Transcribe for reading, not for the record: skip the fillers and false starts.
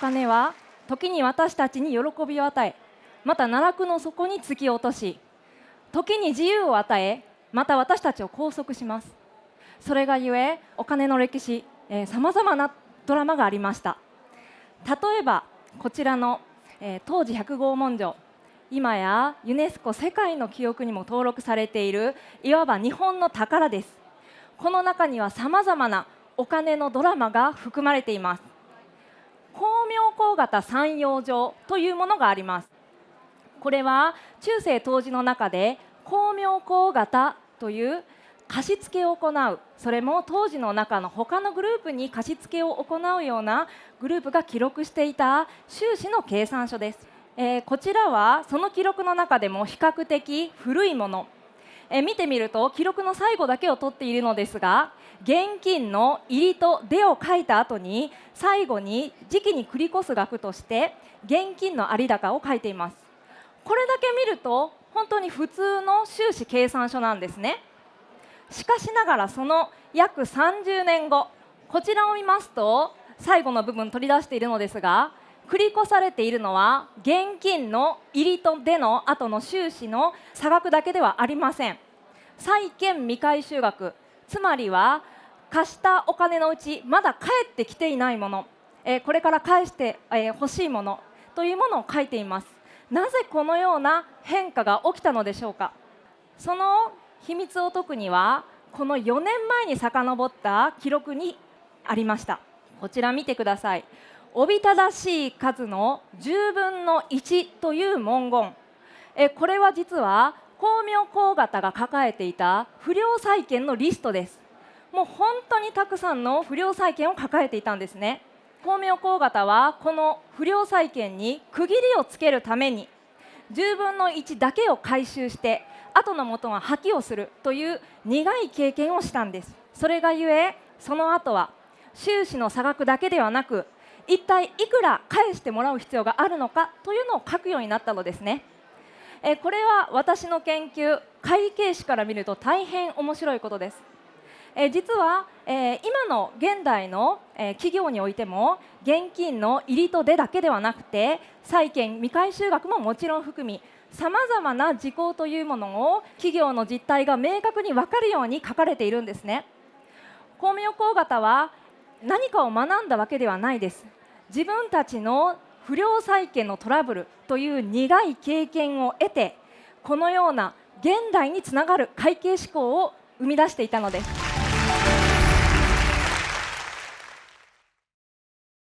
金は時に私たちに喜びを与え、また奈落の底に突き落とし、時に自由を与え、また私たちを拘束します。それがゆえお金の歴史、さまざまなドラマがありました。例えばこちらの、当時100号文書、今やユネスコ世界の記憶にも登録されているいわば日本の宝です。この中にはさまざまなお金のドラマが含まれています。光明光型三葉状というものがあります。これは中世当時の中で光明光型という貸付を行う、それも当時の中の他のグループに貸付を行うようなグループが記録していた収支の計算書です。こちらはその記録の中でも比較的古いもの、見てみると記録の最後だけを取っているのですが、現金の入りと出を書いた後に最後に時期に繰り越す額として現金の有高を書いています。これだけ見ると本当に普通の収支計算書なんですね。しかしながらその約30年後、こちらを見ますと最後の部分取り出しているのですが、繰り越されているのは現金の入りと出の後の収支の差額だけではありません。債権未回収額、つまりは貸したお金のうちまだ返ってきていないもの、これから返して欲しいものというものを書いています。なぜこのような変化が起きたのでしょうか。その秘密を解くにはこの4年前に遡った記録にありました。こちら見てください。おびただしい数の10分の1という文言、これは実は光明光型が抱えていた不良債権のリストです。もう本当にたくさんの不良債権を抱えていたんですね。光明光型はこの不良債権に区切りをつけるために10分の1だけを回収して後の元は破棄をするという苦い経験をしたんです。それがゆえその後は収支の差額だけではなく、一体いくら返してもらう必要があるのかというのを書くようになったのですね。これは私の研究、会計士から見ると大変面白いことです。実は、今の現代の、企業においても現金の入りと出だけではなくて債権未回収額ももちろん含み、さまざまな事項というものを企業の実態が明確に分かるように書かれているんですね。光明光型は何かを学んだわけではないです。自分たちの不良債権のトラブルという苦い経験を得て、このような現代につながる会計思考を生み出していたのです。